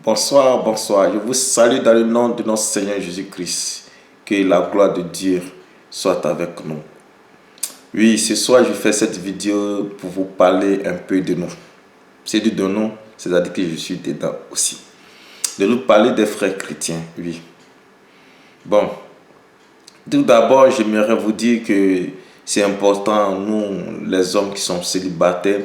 Bonsoir, bonsoir. Je vous salue dans le nom de notre Seigneur Jésus-Christ. Que la gloire de Dieu soit avec nous. Oui, ce soir, je fais cette vidéo pour vous parler un peu de nous. C'est de nous, c'est-à-dire que je suis dedans aussi. De nous parler des frères chrétiens, oui. Bon, tout d'abord, j'aimerais vous dire que c'est important, nous, les hommes qui sont célibataires,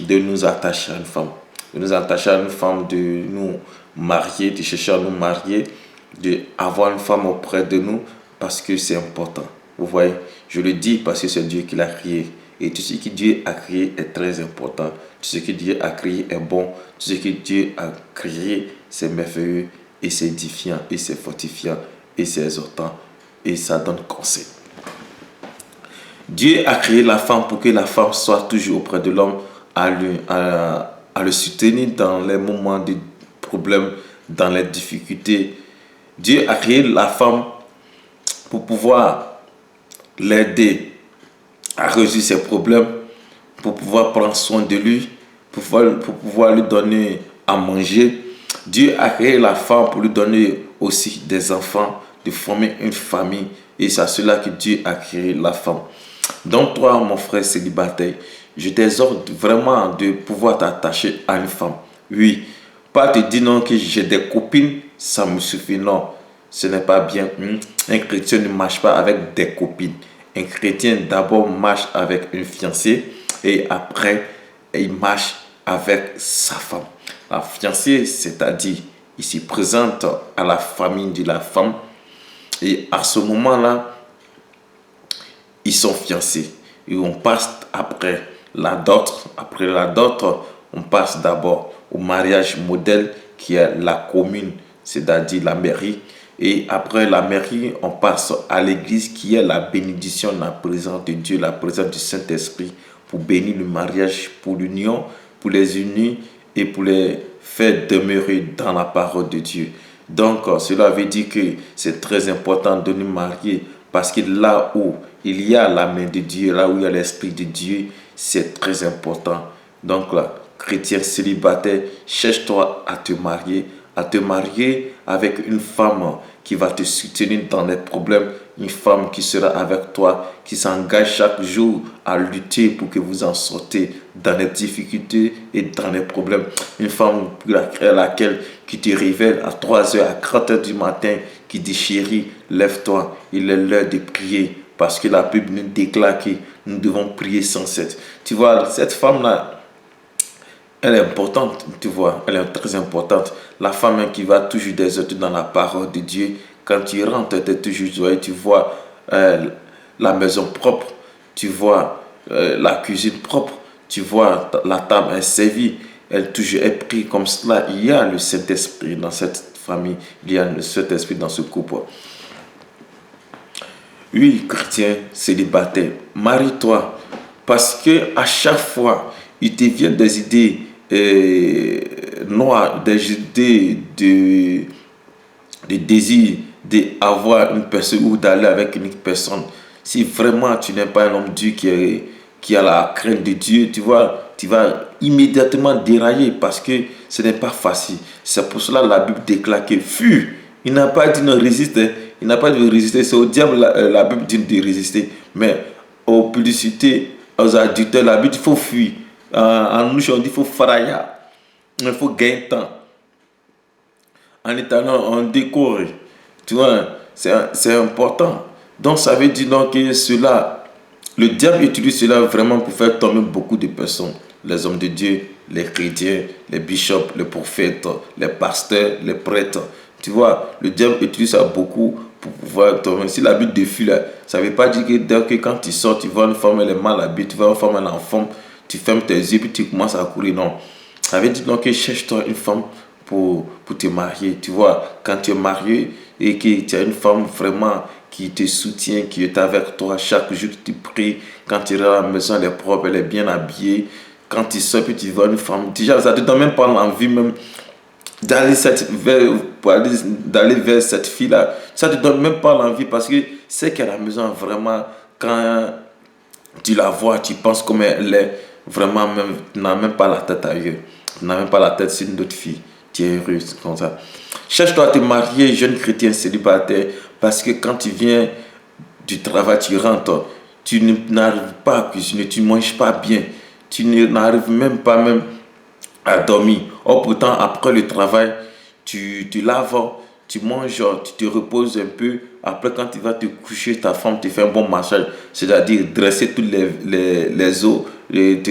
de nous attacher à une femme. De nous attacher à une femme, de nous marier, de chercher à nous marier, d'avoir une femme auprès de nous, parce que c'est important. Vous voyez, je le dis parce que c'est Dieu qui l'a créé. Et tout ce que Dieu a créé est très important. Tout ce que Dieu a créé est bon. Tout ce que Dieu a créé, c'est merveilleux et c'est édifiant et c'est fortifiant et c'est exhortant et ça donne conseil. Dieu a créé la femme pour que la femme soit toujours auprès de l'homme, à le soutenir dans les moments de problèmes, dans les difficultés. Dieu a créé la femme pour pouvoir l'aider à résoudre ses problèmes, pour pouvoir prendre soin de lui, pour pouvoir lui donner à manger. Dieu a créé la femme pour lui donner aussi des enfants, de former une famille. Et c'est à cela que Dieu a créé la femme. Donc toi, mon frère célibataire, je t'exhorte vraiment de pouvoir t'attacher à une femme. Oui, pas te dire non que j'ai des copines, ça me suffit. Non, ce n'est pas bien. Un chrétien ne marche pas avec des copines. Un chrétien d'abord marche avec une fiancée et après, il marche avec sa femme. La fiancée, c'est-à-dire, il se présente à la famille de la femme et à ce moment-là, ils sont fiancés. Et on passe après la dot. Après la dot, on passe d'abord au mariage modèle qui est la commune, c'est-à-dire la mairie. Et après la mairie, on passe à l'église qui est la bénédiction, la présence de Dieu, la présence du Saint-Esprit pour bénir le mariage, pour l'union, pour les unir et pour les faire demeurer dans la parole de Dieu. Donc, cela veut dire que c'est très important de nous marier parce que là où il y a la main de Dieu, là où il y a l'Esprit de Dieu, c'est très important. Donc, là, chrétien célibataire, cherche-toi à te marier avec une femme qui va te soutenir dans les problèmes, une femme qui sera avec toi, qui s'engage chaque jour à lutter pour que vous en sortez dans les difficultés et dans les problèmes. Une femme à laquelle qui te révèle à 3 heures, à 4 heures du matin, qui dit chérie, lève-toi, il est l'heure de prier. Parce que la Bible nous déclare que nous devons prier sans cesse. Tu vois, cette femme-là, elle est importante, tu vois, elle est très importante. La femme qui va toujours des autres dans la parole de Dieu, quand tu rentres, tu es toujours joyeux, tu vois la maison propre, tu vois la cuisine propre, tu vois la table est servie, elle toujours est prise comme cela. Il y a le Saint-Esprit dans cette famille, il y a le Saint-Esprit dans ce couple. Oui, chrétien célibataire, marie-toi parce que à chaque fois, il te vient des idées noires, des idées de désir d'avoir une personne ou d'aller avec une personne. Si vraiment tu n'es pas un homme Dieu qui a la crainte de Dieu, tu vas immédiatement dérailler parce que ce n'est pas facile. C'est pour cela que la Bible déclare que fuis. Il n'a pas dit de résister. Il n'a pas dit de résister. C'est au diable la Bible dit de résister. Mais aux publicités, aux adultères, la Bible dit qu'il faut fuir. En nous, on dit qu'il faut faraya. Il faut gagner temps. En italien, on décore. Tu vois, c'est important. Donc, ça veut dire donc que cela, le diable utilise cela vraiment pour faire tomber beaucoup de personnes. Les hommes de Dieu, les chrétiens, les bishops, les prophètes, les pasteurs, les prêtres. Tu vois, le diable utilise ça beaucoup pour pouvoir tomber. Si la Bible défile, là, ça ne veut pas dire que dès que quand tu sors, tu vois une femme, elle est mal habillée, tu vois une femme, elle est en forme, tu fermes tes yeux, puis tu commences à courir. Non. Ça veut dire donc que cherche-toi une femme pour te marier. Tu vois, quand tu es marié et que tu as une femme vraiment qui te soutient, qui est avec toi chaque jour, tu pries. Quand tu es à la maison, elle est propre, elle est bien habillée. Quand tu sors, puis tu vois une femme, déjà, ça ne te donne même pas l'envie même d'aller vers cette fille-là. Ça ne te donne même pas l'envie parce que c'est qu'à la maison, vraiment, quand tu la vois, tu penses comme elle est, vraiment, même, tu n'as même pas la tête ailleurs. Tu n'as même pas la tête sur une autre fille. tu es heureux comme ça. Cherche-toi à te marier, jeune chrétien célibataire, parce que quand tu viens du travail, tu rentres, tu n'arrives pas à cuisiner, tu ne manges pas bien, tu n'arrives même pas même à dormir. Or, pourtant, après le travail, tu laves, tu manges, tu te reposes un peu. Après, quand tu vas te coucher, ta femme te fait un bon massage, c'est-à-dire dresser tous les os et te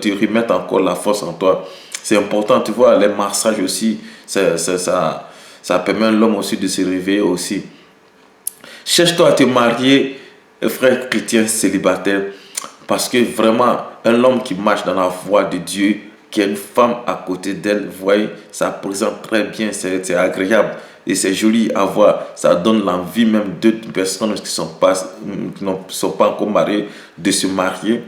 remettre encore la force en toi. C'est important, tu vois, les massages aussi, ça permet à l'homme aussi de se réveiller aussi. Cherche-toi à te marier, frère chrétien célibataire, parce que vraiment, un homme qui marche dans la voie de Dieu, qui a une femme à côté d'elle, vous voyez, ça présente très bien, c'est agréable et c'est joli à voir. Ça donne l'envie même d'autres personnes qui ne sont pas encore mariées de se marier.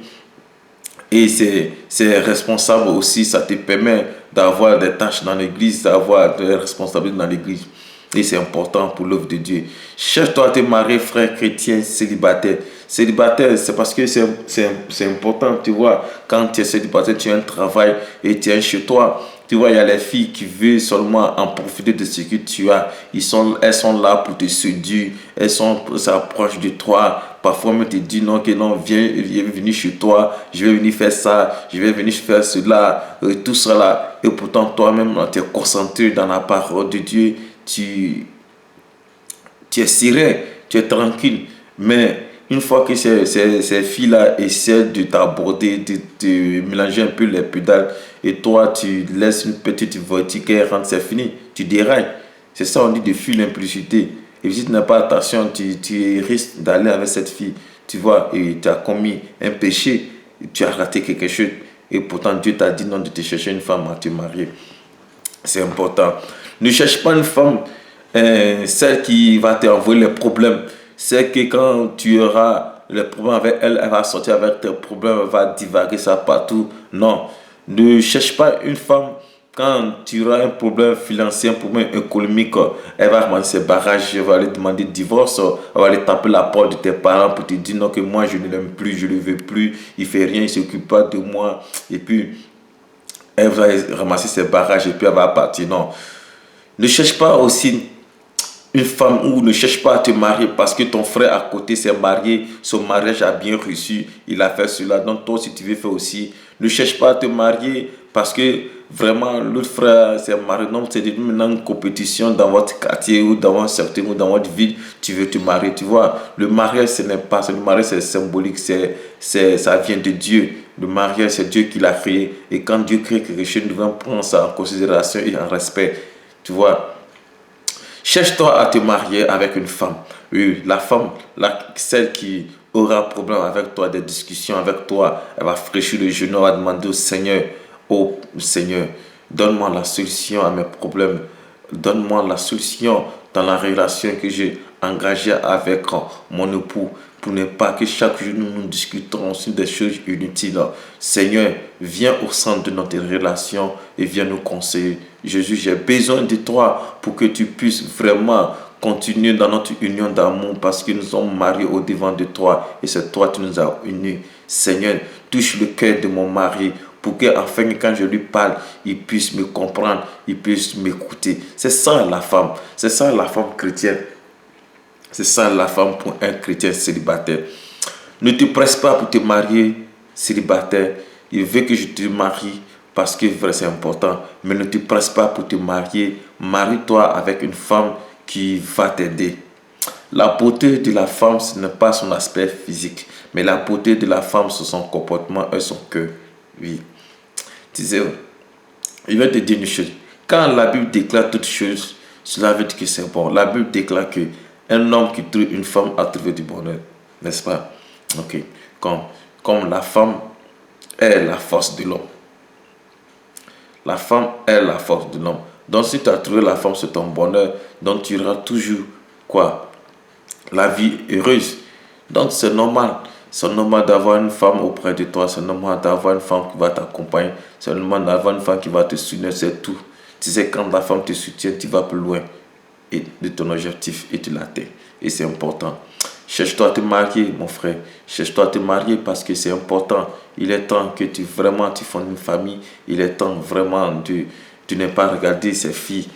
Et c'est responsable aussi, ça te permet d'avoir des tâches dans l'église, d'avoir des responsabilités dans l'église. Et c'est important pour l'œuvre de Dieu. Cherche-toi à te marier, frère chrétien, célibataire. Célibataire, c'est parce que c'est important, tu vois. Quand tu es célibataire, tu as un travail et tu es chez toi. Tu vois, il y a les filles qui veulent seulement en profiter de ce que tu as. Elles sont là pour te séduire. Elles s'approchent de toi. Parfois, même te disent non, que non, viens venir chez toi. Je vais venir faire ça. Je vais venir faire cela. Tout cela. Et pourtant, toi-même, tu es concentré dans la parole de Dieu. Tu es serein, tu es tranquille. Mais une fois que ces filles-là essaient de t'aborder, de te mélanger un peu les pédales, et toi, tu laisses une petite verticale rentre, c'est fini. Tu dérailles. C'est ça, on dit de fuir l'impulsité. Et si tu n'as pas attention, tu risques d'aller avec cette fille, tu vois, et tu as commis un péché, tu as raté quelque chose. Et pourtant, Dieu t'a dit non de te chercher une femme à te marier. C'est important. Ne cherche pas une femme, celle qui va t'envoyer les problèmes. C'est que quand tu auras les problèmes avec elle, elle va sortir avec tes problèmes, elle va divaguer ça partout. Non. Ne cherche pas une femme quand tu auras un problème financier, un problème économique. Elle va ramasser ses barrages, elle va aller demander divorce, elle va aller taper la porte de tes parents pour te dire non, que moi je ne l'aime plus, je ne le veux plus, il ne fait rien, il ne s'occupe pas de moi. Et puis, elle va ramasser ses barrages et puis elle va partir. Non. Ne cherche pas aussi une femme ou ne cherche pas à te marier parce que ton frère à côté s'est marié, son mariage a bien reçu, il a fait cela. Donc toi, si tu veux faire aussi, ne cherche pas à te marier parce que vraiment l'autre frère s'est marié. Non, c'est maintenant une compétition dans votre quartier ou dans votre secteur ou dans votre ville, tu veux te marier. Tu vois, le mariage, ce n'est pas ça. Le mariage, c'est symbolique, ça vient de Dieu. Le mariage, c'est Dieu qui l'a créé. Et quand Dieu crée quelque chose, nous devons prendre ça en considération et en respect. Tu vois, cherche-toi à te marier avec une femme. Oui, la femme, celle qui aura problème avec toi, des discussions avec toi, elle va fraîchir le genou, elle va demander au Seigneur, donne-moi la solution à mes problèmes. Donne-moi la solution dans la relation que j'ai engagée avec mon époux pour ne pas que chaque jour nous discutons sur des choses inutiles. Seigneur, viens au centre de notre relation et viens nous conseiller. Jésus, j'ai besoin de toi pour que tu puisses vraiment continuer dans notre union d'amour parce que nous sommes mariés au devant de toi et c'est toi qui nous as unis. Seigneur, touche le cœur de mon mari pour que, afin que quand je lui parle, il puisse me comprendre, il puisse m'écouter. C'est ça la femme, c'est ça la femme chrétienne. C'est ça la femme pour un chrétien célibataire. Ne te presse pas pour te marier célibataire. Il veut que je te marie parce que c'est important. Mais ne te presse pas pour te marier. Marie-toi avec une femme qui va t'aider. La beauté de la femme, ce n'est pas son aspect physique. Mais la beauté de la femme, c'est son comportement et son cœur. Oui. Tu sais, il va te dire une chose. Quand la Bible déclare toutes choses, cela veut dire que c'est bon. La Bible déclare que un homme qui trouve une femme a trouvé du bonheur. N'est-ce pas? Ok. Comme la femme est la force de l'homme. La femme est la force de l'homme. Donc si tu as trouvé la femme, c'est ton bonheur. Donc tu auras toujours quoi? La vie heureuse. Donc c'est normal. C'est normal d'avoir une femme auprès de toi. C'est normal d'avoir une femme qui va t'accompagner. C'est normal d'avoir une femme qui va te soutenir. C'est tout. Tu sais, quand la femme te soutient, tu vas plus loin et de ton objectif et tu l'atteins. Et c'est important. Cherche-toi à te marier, mon frère. Cherche-toi à te marier parce que c'est important. Il est temps que tu fondes une famille. Il est temps vraiment de de ne pas regarder ces filles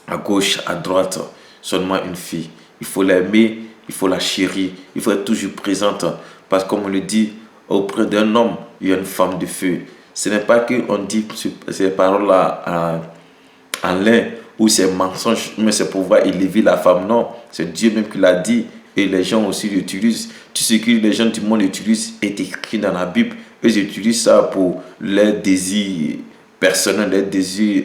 à gauche, à droite, seulement une fille. Il faut l'aimer, il faut la chérir, il faut être toujours présente. Parce que comme on le dit, auprès d'un homme, il y a une femme de feu. Ce n'est pas qu'on dit ces paroles-là en l'air ou ces mensonges, mais c'est pour pouvoir élever la femme. Non, c'est Dieu même qui l'a dit et les gens aussi l'utilisent. Tout ce que les gens du monde utilisent est écrit dans la Bible. Eux utilisent ça pour leurs désirs personnels, leurs désirs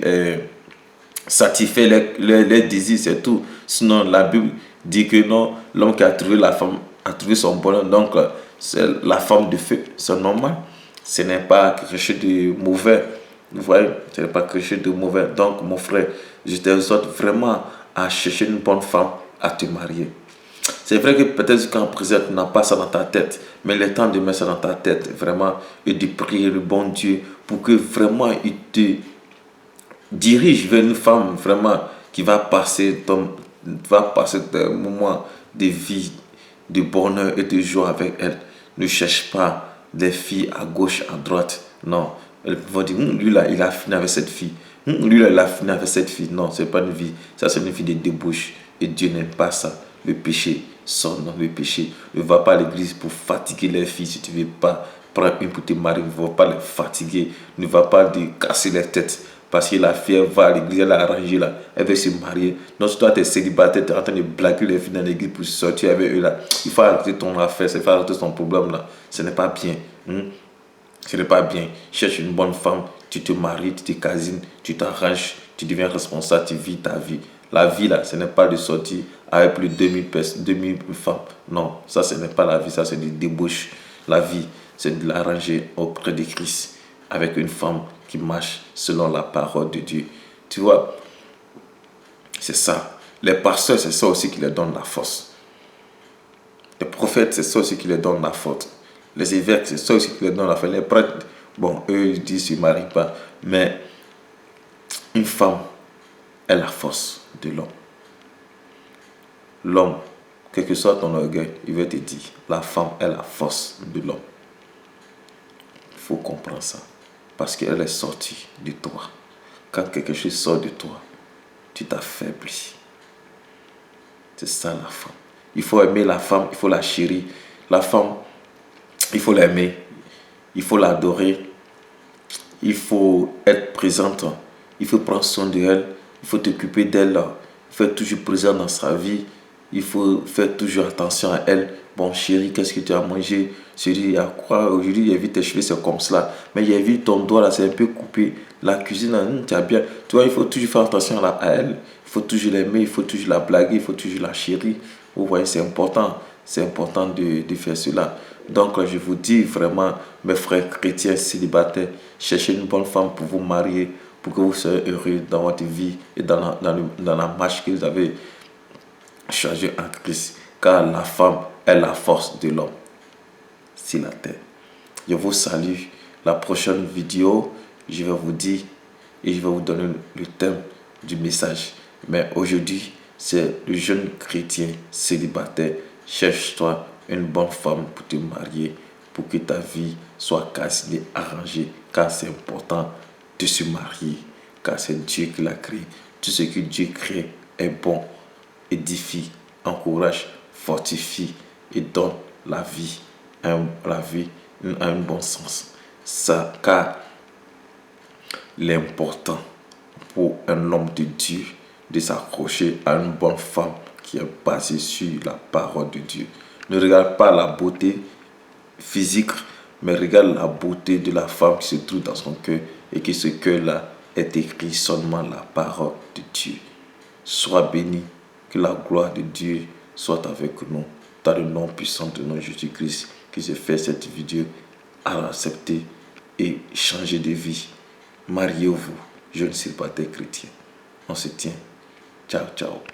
satisfaire les désirs, c'est tout. Sinon, la Bible dit que non, l'homme qui a trouvé la femme a trouvé son bonheur. Donc, c'est la femme de feu, c'est normal. Ce n'est pas quelque chose de mauvais. Vous voyez, ce n'est pas quelque chose de mauvais. Donc, mon frère, je t'exhorte vraiment à chercher une bonne femme, à te marier. C'est vrai que peut-être qu'en présent, tu n'as pas ça dans ta tête, mais il est temps de mettre ça dans ta tête, vraiment, et de prier le bon Dieu pour que vraiment il te dirige vers une femme vraiment qui va passer des moments de vie, de bonheur et de joie avec elle. Ne cherche pas des filles à gauche, à droite. Non. Elles vont dire, lui là, il a fini avec cette fille. Lui là, il a fini avec cette fille. Non, c'est pas une vie. Ça, c'est une vie de débauche. Et Dieu n'aime pas ça. Le péché, son nom, le péché. Ne va pas à l'église pour fatiguer les filles si tu ne veux pas prendre une pour te marier. Ne va pas les fatiguer. Ne va pas de casser les têtes. Parce que la fille, elle va à l'église, elle a arrangé là, elle veut se marier. Donc, si toi, tu es célibataire, tu es en train de blaguer les filles dans l'église pour sortir avec eux là, il faut arrêter ton affaire, il faut arrêter ton problème là. Ce n'est pas bien. Ce n'est pas bien. Cherche une bonne femme, tu te maries, tu te casines, tu t'arranges, tu deviens responsable, tu vis ta vie. La vie là, ce n'est pas de sortir avec plus de 2000 femmes. Non, ça, ce n'est pas la vie, ça, c'est des débauches. La vie, c'est de l'arranger auprès de Christ avec une femme qui marche selon la parole de Dieu. Tu vois, c'est ça. Les pasteurs, c'est ça aussi qui leur donne la force. Les prophètes, c'est ça aussi qui leur donne la force. Les évêques, c'est ça aussi qui leur donne la force. Les prêtres, bon, eux, ils disent qu'ils ne se marient pas. Mais une femme est la force de l'homme. L'homme, quel que soit ton orgueil, il veut te dire, la femme est la force de l'homme. Il faut comprendre ça. Parce qu'elle est sortie de toi. Quand quelque chose sort de toi, tu t'affaiblis. C'est ça la femme. Il faut aimer la femme, il faut la chérir. La femme, il faut l'aimer, il faut l'adorer, il faut être présente, il faut prendre soin d'elle, il faut t'occuper d'elle, il faut être toujours présent dans sa vie, il faut faire toujours attention à elle. Bon chérie, qu'est-ce que tu as mangé? Chérie, il y a quoi? Aujourd'hui, j'ai vu tes cheveux, c'est comme cela. Mais j'ai vu ton doigt là, c'est un peu coupé. La cuisine, tu as bien. Tu vois, il faut toujours faire attention à elle. Il faut toujours l'aimer, il faut toujours la blaguer, il faut toujours la chérir. Vous voyez, c'est important. C'est important de faire cela. Donc, je vous dis vraiment, mes frères chrétiens célibataires, cherchez une bonne femme pour vous marier, pour que vous soyez heureux dans votre vie et dans la marche que vous avez changée en Christ. Car la femme est la force de l'homme sur la terre. Je vous salue. La prochaine vidéo, je vais vous dire et je vais vous donner le thème du message. Mais aujourd'hui, c'est le jeune chrétien célibataire. Cherche-toi une bonne femme pour te marier, pour que ta vie soit calcinée, arrangée. Car c'est important de se marier. Car c'est Dieu qui l'a créé. Tout ce que Dieu crée est bon, édifie, encourage, fortifie et donne la vie à un bon sens. Ça, car l'important pour un homme de Dieu de s'accrocher à une bonne femme qui est basée sur la parole de Dieu. Ne regarde pas la beauté physique, mais regarde la beauté de la femme qui se trouve dans son cœur et que ce cœur-là est écrit seulement la parole de Dieu. Sois béni, que la gloire de Dieu soit avec nous. Dans le nom puissant de notre Jésus-Christ, qui se fait cette vidéo à accepter et changer de vie. Mariez-vous, jeunes célibataires chrétiens. On se tient. Ciao, ciao.